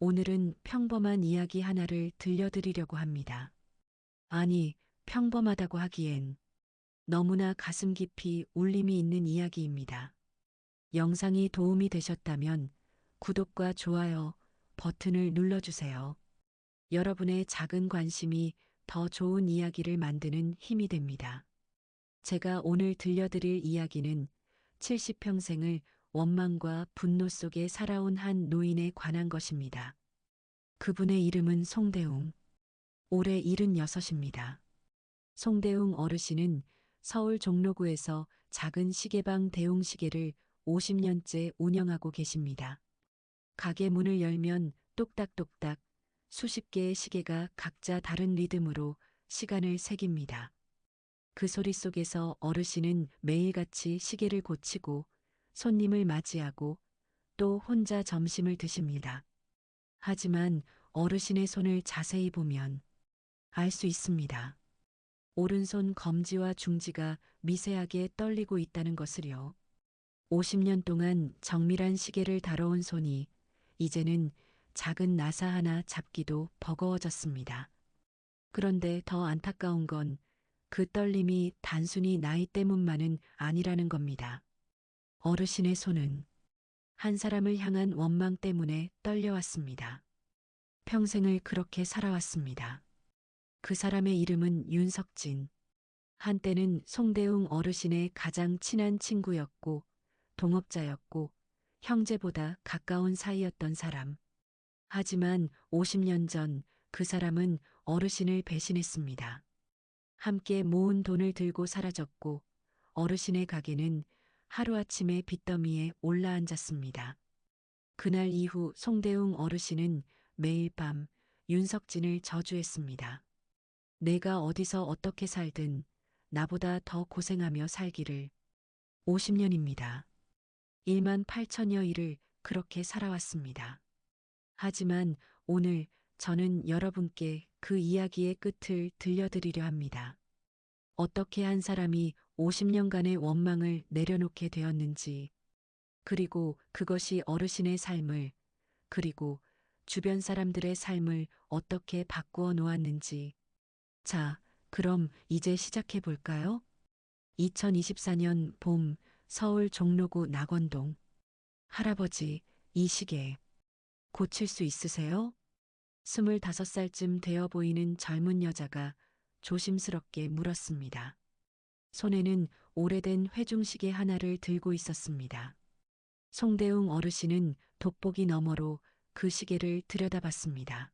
오늘은 평범한 이야기 하나를 들려드리려고 합니다. 아니, 평범하다고 하기엔 너무나 가슴 깊이 울림이 있는 이야기입니다. 영상이 도움이 되셨다면 구독과 좋아요 버튼을 눌러주세요. 여러분의 작은 관심이 더 좋은 이야기를 만드는 힘이 됩니다. 제가 오늘 들려드릴 이야기는 70평생을 원망과 분노 속에 살아온 한 노인에 관한 것입니다. 그분의 이름은 송대웅. 올해 76입니다. 송대웅 어르신은 서울 종로구에서 작은 시계방 대웅시계를 50년째 운영하고 계십니다. 가게 문을 열면 똑딱똑딱 수십 개의 시계가 각자 다른 리듬으로 시간을 새깁니다. 그 소리 속에서 어르신은 매일같이 시계를 고치고 손님을 맞이하고 또 혼자 점심을 드십니다. 하지만 어르신의 손을 자세히 보면 알 수 있습니다. 오른손 검지와 중지가 미세하게 떨리고 있다는 것을요. 50년 동안 정밀한 시계를 다뤄온 손이 이제는 작은 나사 하나 잡기도 버거워졌습니다. 그런데 더 안타까운 건 그 떨림이 단순히 나이 때문만은 아니라는 겁니다. 어르신의 손은 한 사람을 향한 원망 때문에 떨려왔습니다. 평생을 그렇게 살아왔습니다. 그 사람의 이름은 윤석진. 한때는 송대웅 어르신의 가장 친한 친구였고 동업자였고 형제보다 가까운 사이였던 사람. 하지만 50년 전 그 사람은 어르신을 배신했습니다. 함께 모은 돈을 들고 사라졌고 어르신의 가게는 하루아침에 빚더미에 올라앉았습니다. 그날 이후 송대웅 어르신은 매일 밤 윤석진을 저주했습니다. 내가 어디서 어떻게 살든 나보다 더 고생하며 살기를. 50년입니다. 1만 8천여 일을 그렇게 살아왔습니다. 하지만 오늘 저는 여러분께 그 이야기의 끝을 들려드리려 합니다. 어떻게 한 사람이 50년간의 원망을 내려놓게 되었는지, 그리고 그것이 어르신의 삶을, 그리고 주변 사람들의 삶을 어떻게 바꾸어 놓았는지. 자, 그럼 이제 시작해 볼까요? 2024년 봄 서울 종로구 낙원동. 할아버지, 이 시계 고칠 수 있으세요? 25살쯤 되어 보이는 젊은 여자가 조심스럽게 물었습니다. 손에는 오래된 회중시계 하나를 들고 있었습니다. 송대웅 어르신은 돋보기 너머로 그 시계를 들여다봤습니다.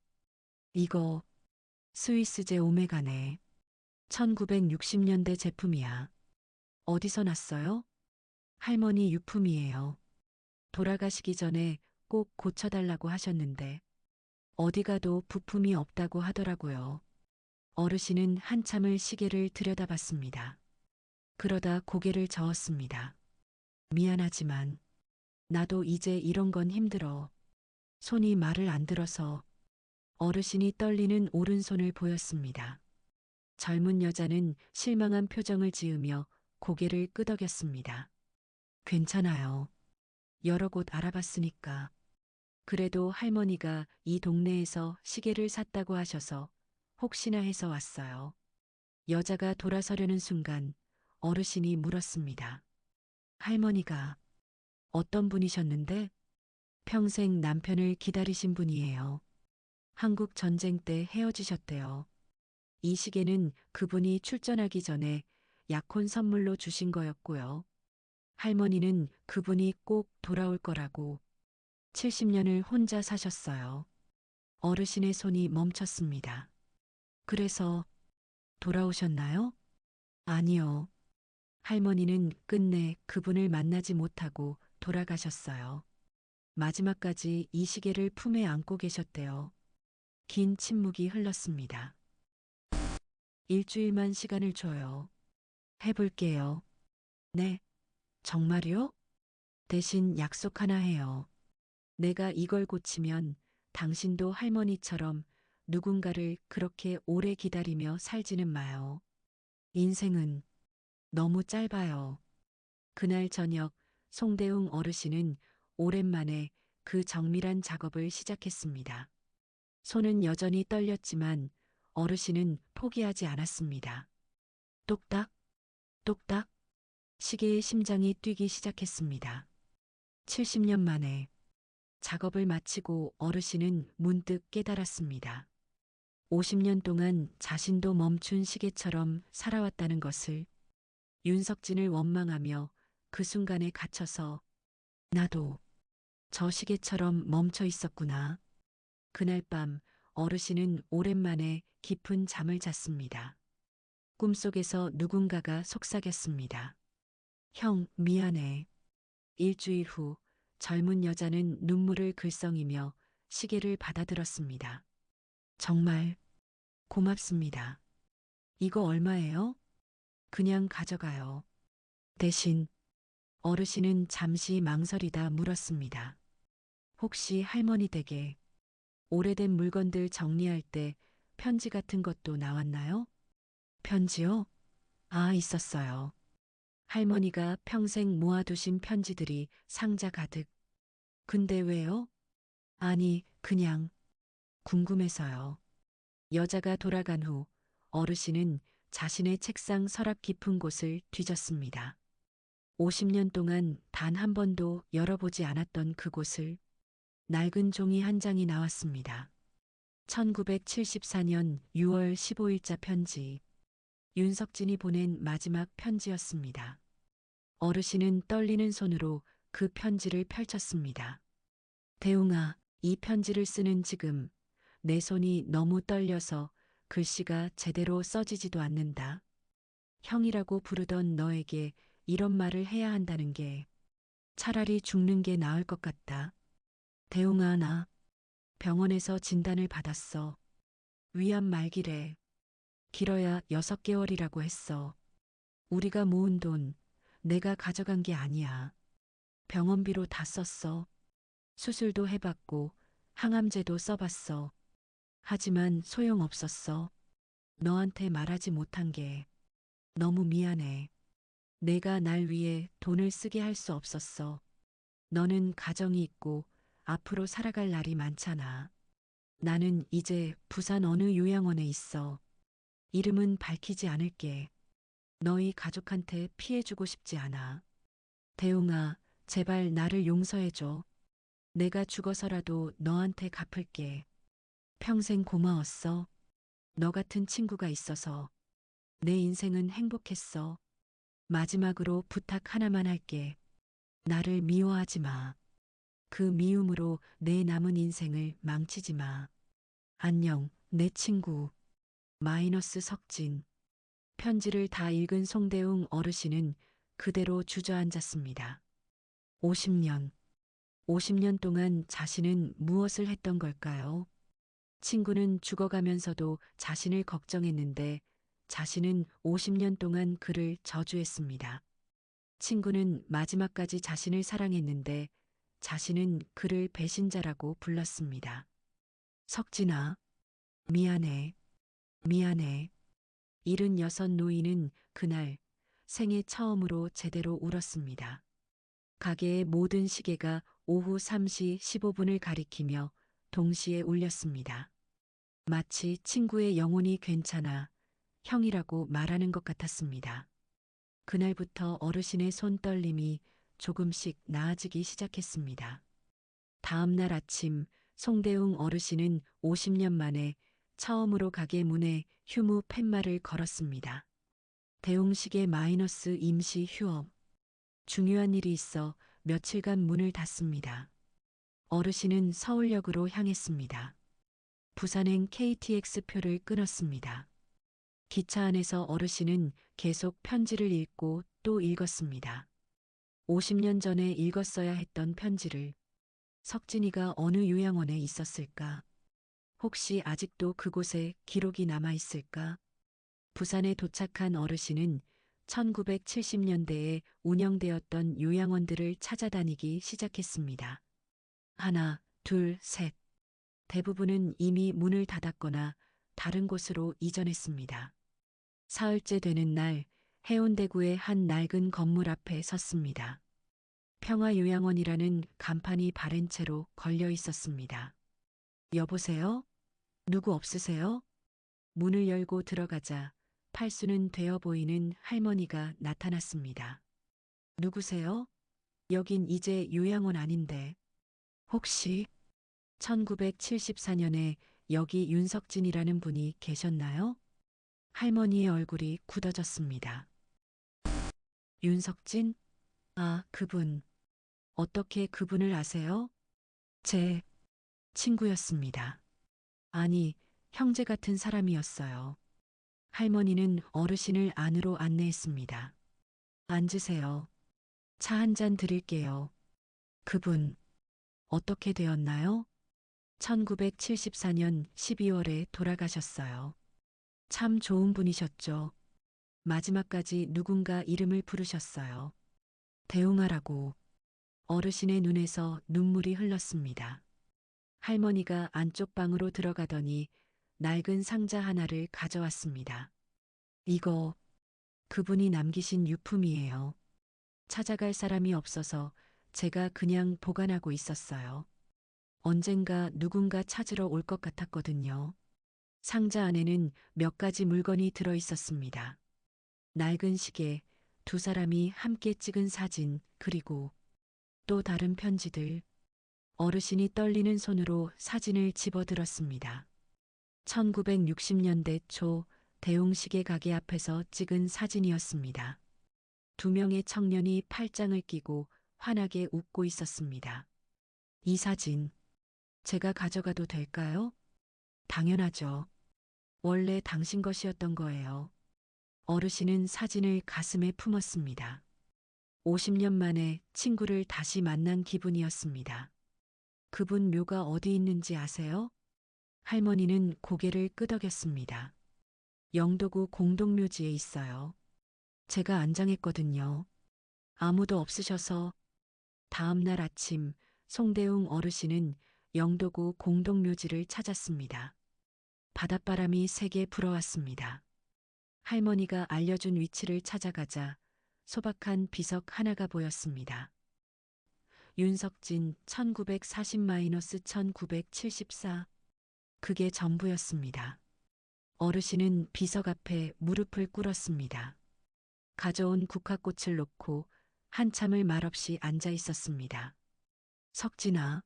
이거 스위스제 오메가네. 1960년대 제품이야. 어디서 났어요? 할머니 유품이에요. 돌아가시기 전에 꼭 고쳐달라고 하셨는데 어디 가도 부품이 없다고 하더라고요. 어르신은 한참을 시계를 들여다봤습니다. 그러다 고개를 저었습니다. 미안하지만 나도 이제 이런 건 힘들어. 손이 말을 안 들어서. 어르신이 떨리는 오른손을 보였습니다. 젊은 여자는 실망한 표정을 지으며 고개를 끄덕였습니다. 괜찮아요. 여러 곳 알아봤으니까. 그래도 할머니가 이 동네에서 시계를 샀다고 하셔서 혹시나 해서 왔어요. 여자가 돌아서려는 순간 어르신이 물었습니다. 할머니가 어떤 분이셨는데? 평생 남편을 기다리신 분이에요. 한국 전쟁 때 헤어지셨대요. 이 시계는 그분이 출전하기 전에 약혼 선물로 주신 거였고요. 할머니는 그분이 꼭 돌아올 거라고 70년을 혼자 사셨어요. 어르신의 손이 멈췄습니다. 그래서 돌아오셨나요? 아니요. 할머니는 끝내 그분을 만나지 못하고 돌아가셨어요. 마지막까지 이 시계를 품에 안고 계셨대요. 긴 침묵이 흘렀습니다. 일주일만 시간을 줘요. 해볼게요. 네, 정말요? 대신 약속 하나 해요. 내가 이걸 고치면 당신도 할머니처럼 누군가를 그렇게 오래 기다리며 살지는 마요. 인생은 너무 짧아요. 그날 저녁 송대웅 어르신은 오랜만에 그 정밀한 작업을 시작했습니다. 손은 여전히 떨렸지만 어르신은 포기하지 않았습니다. 똑딱, 똑딱, 시계의 심장이 뛰기 시작했습니다. 70년 만에 작업을 마치고 어르신은 문득 깨달았습니다. 50년 동안 자신도 멈춘 시계처럼 살아왔다는 것을. 윤석진을 원망하며 그 순간에 갇혀서 나도 저 시계처럼 멈춰 있었구나. 그날 밤 어르신은 오랜만에 깊은 잠을 잤습니다. 꿈속에서 누군가가 속삭였습니다. 형, 미안해. 일주일 후 젊은 여자는 눈물을 글썽이며 시계를 받아들었습니다. 정말 고맙습니다. 이거 얼마예요? 그냥 가져가요. 대신 어르신은 잠시 망설이다 물었습니다. 혹시 할머니 댁에 오래된 물건들 정리할 때 편지 같은 것도 나왔나요? 편지요? 아, 있었어요. 할머니가 평생 모아두신 편지들이 상자 가득. 근데 왜요? 아니, 그냥 궁금해서요. 여자가 돌아간 후 어르신은 자신의 책상 서랍 깊은 곳을 뒤졌습니다. 50년 동안 단 한 번도 열어보지 않았던 그곳을. 낡은 종이 한 장이 나왔습니다. 1974년 6월 15일자 편지. 윤석진이 보낸 마지막 편지였습니다. 어르신은 떨리는 손으로 그 편지를 펼쳤습니다. 대웅아, 이 편지를 쓰는 지금 내 손이 너무 떨려서 글씨가 제대로 써지지도 않는다. 형이라고 부르던 너에게 이런 말을 해야 한다는 게 차라리 죽는 게 나을 것 같다. 대웅아, 나 병원에서 진단을 받았어. 위암 말기래. 길어야 6개월이라고 했어. 우리가 모은 돈 내가 가져간 게 아니야. 병원비로 다 썼어. 수술도 해봤고 항암제도 써봤어. 하지만 소용없었어. 너한테 말하지 못한 게 너무 미안해. 내가 날 위해 돈을 쓰게 할 수 없었어. 너는 가정이 있고 앞으로 살아갈 날이 많잖아. 나는 이제 부산 어느 요양원에 있어. 이름은 밝히지 않을게. 너희 가족한테 피해주고 싶지 않아. 대웅아, 제발 나를 용서해줘. 내가 죽어서라도 너한테 갚을게. 평생 고마웠어. 너 같은 친구가 있어서 내 인생은 행복했어. 마지막으로 부탁 하나만 할게. 나를 미워하지 마. 그 미움으로 내 남은 인생을 망치지 마. 안녕, 내 친구. 마이너스 석진. 편지를 다 읽은 송대웅 어르신은 그대로 주저앉았습니다. 50년. 50년 동안 자신은 무엇을 했던 걸까요? 친구는 죽어가면서도 자신을 걱정했는데 자신은 50년 동안 그를 저주했습니다. 친구는 마지막까지 자신을 사랑했는데 자신은 그를 배신자라고 불렀습니다. 석진아, 미안해, 미안해. 76 노인은 그날 생애 처음으로 제대로 울었습니다. 가게의 모든 시계가 오후 3시 15분을 가리키며 동시에 울렸습니다. 마치 친구의 영혼이 괜찮아 형이라고 말하는 것 같았습니다. 그날부터 어르신의 손떨림이 조금씩 나아지기 시작했습니다. 다음 날 아침 송대웅 어르신은 50년 만에 처음으로 가게 문에 휴무 팻말을 걸었습니다. 대웅식의 마이너스 임시 휴업. 중요한 일이 있어 며칠간 문을 닫습니다. 어르신은 서울역으로 향했습니다. 부산행 KTX 표를 끊었습니다. 기차 안에서 어르신은 계속 편지를 읽고 또 읽었습니다. 50년 전에 읽었어야 했던 편지를. 석진이가 어느 요양원에 있었을까? 혹시 아직도 그곳에 기록이 남아 있을까? 부산에 도착한 어르신은 1970년대에 운영되었던 요양원들을 찾아다니기 시작했습니다. 하나, 둘, 셋. 대부분은 이미 문을 닫았거나 다른 곳으로 이전했습니다. 사흘째 되는 날 해운대구의 한 낡은 건물 앞에 섰습니다. 평화요양원이라는 간판이 바랜 채로 걸려 있었습니다. 여보세요? 누구 없으세요? 문을 열고 들어가자 팔수는 되어 보이는 할머니가 나타났습니다. 누구세요? 여긴 이제 요양원 아닌데. 혹시 1974년에 여기 윤석진이라는 분이 계셨나요? 할머니의 얼굴이 굳어졌습니다. 윤석진? 아, 그분. 어떻게 그분을 아세요? 제 친구였습니다. 아니, 형제 같은 사람이었어요. 할머니는 어르신을 안으로 안내했습니다. 앉으세요. 차 한 잔 드릴게요. 그분, 어떻게 되었나요? 1974년 12월에 돌아가셨어요. 참 좋은 분이셨죠. 마지막까지 누군가 이름을 부르셨어요. 대웅하라고. 어르신의 눈에서 눈물이 흘렀습니다. 할머니가 안쪽 방으로 들어가더니 낡은 상자 하나를 가져왔습니다. 이거 그분이 남기신 유품이에요. 찾아갈 사람이 없어서 제가 그냥 보관하고 있었어요. 언젠가 누군가 찾으러 올 것 같았거든요. 상자 안에는 몇 가지 물건이 들어 있었습니다. 낡은 시계, 두 사람이 함께 찍은 사진, 그리고 또 다른 편지들. 어르신이 떨리는 손으로 사진을 집어들었습니다. 1960년대 초 대웅시계 가게 앞에서 찍은 사진이었습니다. 두 명의 청년이 팔짱을 끼고 환하게 웃고 있었습니다. 이 사진, 제가 가져가도 될까요? 당연하죠. 원래 당신 것이었던 거예요. 어르신은 사진을 가슴에 품었습니다. 50년 만에 친구를 다시 만난 기분이었습니다. 그분 묘가 어디 있는지 아세요? 할머니는 고개를 끄덕였습니다. 영도구 공동묘지에 있어요. 제가 안장했거든요. 아무도 없으셔서 다음 날 아침 송대웅 어르신은 영도구 공동묘지를 찾았습니다. 바닷바람이 세게 불어왔습니다. 할머니가 알려준 위치를 찾아가자 소박한 비석 하나가 보였습니다. 윤석진 1940-1974. 그게 전부였습니다. 어르신은 비석 앞에 무릎을 꿇었습니다. 가져온 국화꽃을 놓고 한참을 말없이 앉아 있었습니다. 석진아,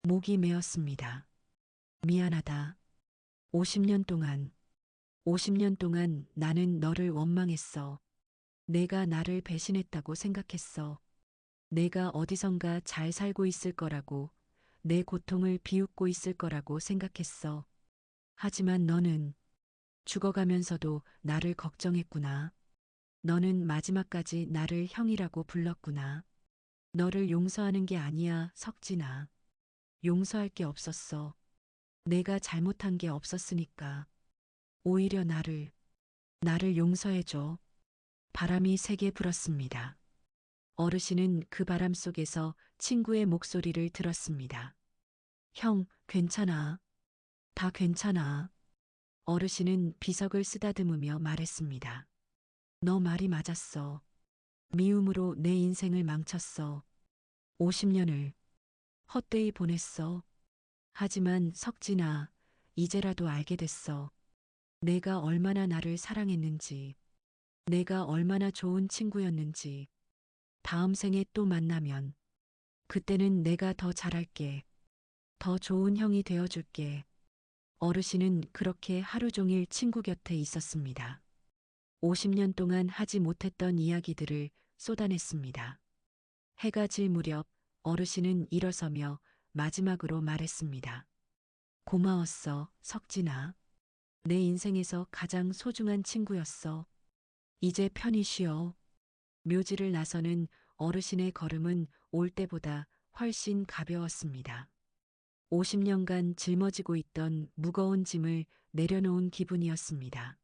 목이 메었습니다. 미안하다. 50년 동안 나는 너를 원망했어. 내가 나를 배신했다고 생각했어. 내가 어디선가 잘 살고 있을 거라고, 내 고통을 비웃고 있을 거라고 생각했어. 하지만 너는 죽어가면서도 나를 걱정했구나. 너는 마지막까지 나를 형이라고 불렀구나. 너를 용서하는 게 아니야, 석진아. 용서할 게 없었어. 내가 잘못한 게 없었으니까. 오히려 나를 용서해줘. 바람이 세게 불었습니다. 어르신은 그 바람 속에서 친구의 목소리를 들었습니다. 형, 괜찮아. 다 괜찮아. 어르신은 비석을 쓰다듬으며 말했습니다. 너 말이 맞았어. 미움으로 내 인생을 망쳤어. 50년을 헛되이 보냈어. 하지만 석진아, 이제라도 알게 됐어. 내가 얼마나 나를 사랑했는지, 내가 얼마나 좋은 친구였는지. 다음 생에 또 만나면 그때는 내가 더 잘할게. 더 좋은 형이 되어줄게. 어르신은 그렇게 하루 종일 친구 곁에 있었습니다. 50년 동안 하지 못했던 이야기들을 쏟아냈습니다. 해가 질 무렵 어르신은 일어서며 마지막으로 말했습니다. 고마웠어, 석진아. 내 인생에서 가장 소중한 친구였어. 이제 편히 쉬어. 묘지를 나서는 어르신의 걸음은 올 때보다 훨씬 가벼웠습니다. 50년간 짊어지고 있던 무거운 짐을 내려놓은 기분이었습니다.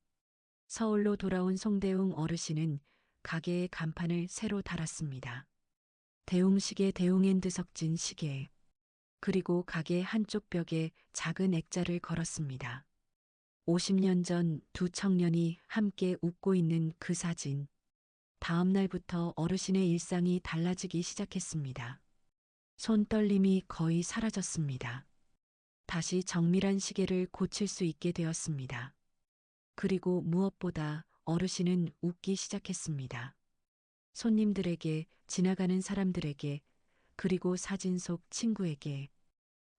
서울로 돌아온 송대웅 어르신은 가게의 간판을 새로 달았습니다. 대웅시계 대웅앤드 석진 시계. 그리고 가게 한쪽 벽에 작은 액자를 걸었습니다. 50년 전 두 청년이 함께 웃고 있는 그 사진. 다음 날부터 어르신의 일상이 달라지기 시작했습니다. 손떨림이 거의 사라졌습니다. 다시 정밀한 시계를 고칠 수 있게 되었습니다. 그리고 무엇보다 어르신은 웃기 시작했습니다. 손님들에게, 지나가는 사람들에게, 그리고 사진 속 친구에게.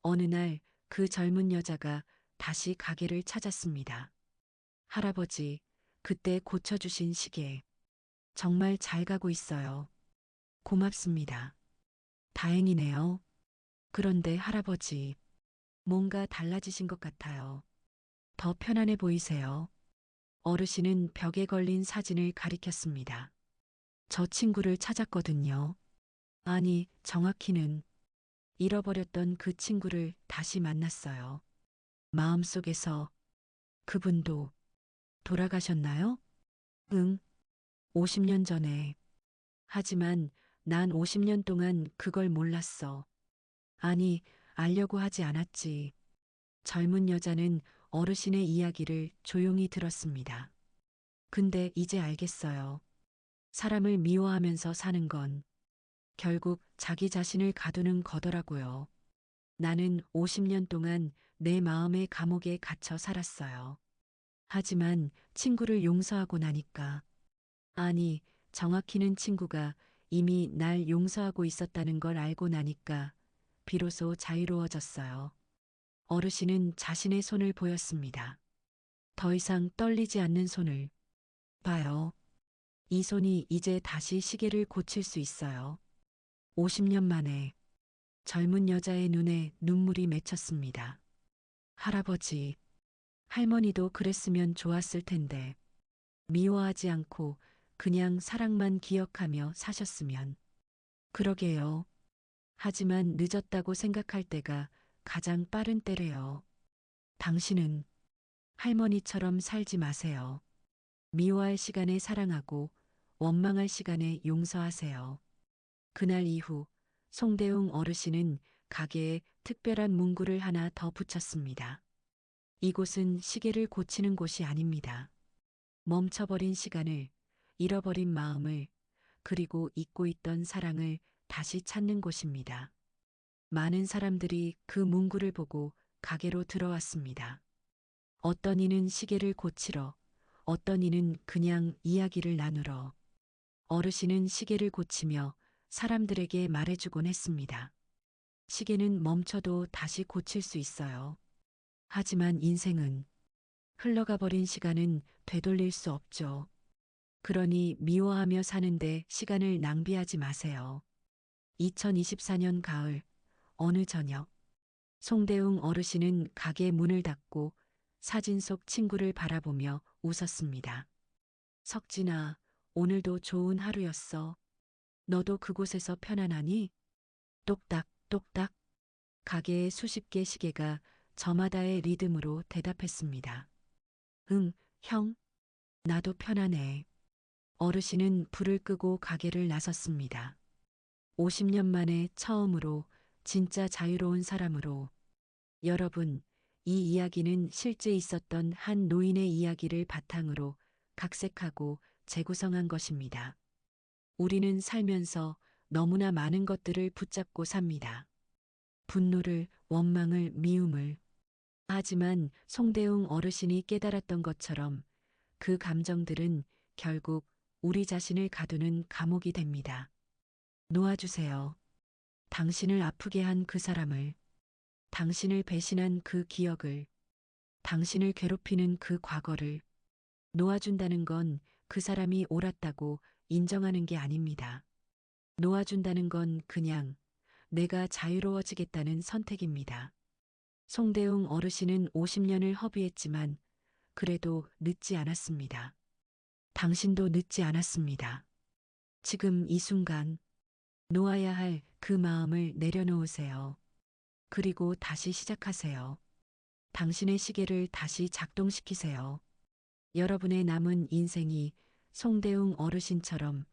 어느 날 그 젊은 여자가 다시 가게를 찾았습니다. 할아버지, 그때 고쳐주신 시계. 정말 잘 가고 있어요. 고맙습니다. 다행이네요. 그런데 할아버지, 뭔가 달라지신 것 같아요. 더 편안해 보이세요. 어르신은 벽에 걸린 사진을 가리켰습니다. 저 친구를 찾았거든요. 아니, 정확히는 잃어버렸던 그 친구를 다시 만났어요. 마음속에서. 그분도 돌아가셨나요? 응, 50년 전에. 하지만 난 50년 동안 그걸 몰랐어. 아니, 알려고 하지 않았지. 젊은 여자는 어르신의 이야기를 조용히 들었습니다. 근데 이제 알겠어요. 사람을 미워하면서 사는 건 결국 자기 자신을 가두는 거더라고요. 나는 50년 동안 내 마음의 감옥에 갇혀 살았어요. 하지만 친구를 용서하고 나니까, 아니, 정확히는 친구가 이미 날 용서하고 있었다는 걸 알고 나니까 비로소 자유로워졌어요. 어르신은 자신의 손을 보였습니다. 더 이상 떨리지 않는 손을. 봐요. 이 손이 이제 다시 시계를 고칠 수 있어요. 50년 만에. 젊은 여자의 눈에 눈물이 맺혔습니다. 할아버지, 할머니도 그랬으면 좋았을 텐데. 미워하지 않고 그냥 사랑만 기억하며 사셨으면. 그러게요. 하지만 늦었다고 생각할 때가 가장 빠른 때래요. 당신은 할머니처럼 살지 마세요. 미워할 시간에 사랑하고 원망할 시간에 용서하세요. 그날 이후 송대웅 어르신은 가게에 특별한 문구를 하나 더 붙였습니다. 이곳은 시계를 고치는 곳이 아닙니다. 멈춰버린 시간을, 잃어버린 마음을, 그리고 잊고 있던 사랑을 다시 찾는 곳입니다. 많은 사람들이 그 문구를 보고 가게로 들어왔습니다. 어떤 이는 시계를 고치러, 어떤 이는 그냥 이야기를 나누러. 어르신은 시계를 고치며 사람들에게 말해주곤 했습니다. 시계는 멈춰도 다시 고칠 수 있어요. 하지만 인생은, 흘러가 버린 시간은 되돌릴 수 없죠. 그러니 미워하며 사는데 시간을 낭비하지 마세요. 2024년 가을, 어느 저녁, 송대웅 어르신은 가게 문을 닫고 사진 속 친구를 바라보며 웃었습니다. 석진아, 오늘도 좋은 하루였어. 너도 그곳에서 편안하니? 똑딱, 똑딱. 가게의 수십 개 시계가 저마다의 리듬으로 대답했습니다. 응, 형. 나도 편안해. 어르신은 불을 끄고 가게를 나섰습니다. 50년 만에 처음으로 진짜 자유로운 사람으로. 여러분, 이 이야기는 실제 있었던 한 노인의 이야기를 바탕으로 각색하고 재구성한 것입니다. 우리는 살면서 너무나 많은 것들을 붙잡고 삽니다. 분노를, 원망을, 미움을. 하지만 송대웅 어르신이 깨달았던 것처럼 그 감정들은 결국 우리 자신을 가두는 감옥이 됩니다. 놓아주세요. 당신을 아프게 한 그 사람을, 당신을 배신한 그 기억을, 당신을 괴롭히는 그 과거를. 놓아준다는 건 그 사람이 옳았다고 인정하는 게 아닙니다. 놓아준다는 건 그냥 내가 자유로워지겠다는 선택입니다. 송대웅 어르신은 50년을 허비했지만 그래도 늦지 않았습니다. 당신도 늦지 않았습니다. 지금 이 순간 놓아야 할 그 마음을 내려놓으세요. 그리고 다시 시작하세요. 당신의 시계를 다시 작동시키세요. 여러분의 남은 인생이 송대웅 어르신처럼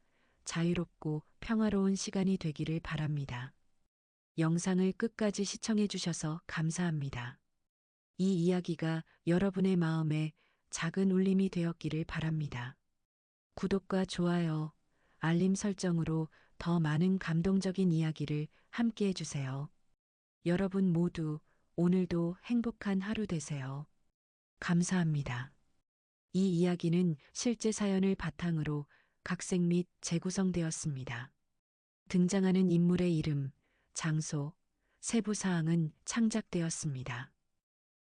자유롭고 평화로운 시간이 되기를 바랍니다. 영상을 끝까지 시청해 주셔서 감사합니다. 이 이야기가 여러분의 마음에 작은 울림이 되었기를 바랍니다. 구독과 좋아요, 알림 설정으로 더 많은 감동적인 이야기를 함께 해주세요. 여러분 모두 오늘도 행복한 하루 되세요. 감사합니다. 이 이야기는 실제 사연을 바탕으로 각색 및 재구성되었습니다. 등장하는 인물의 이름, 장소, 세부 사항은 창작되었습니다.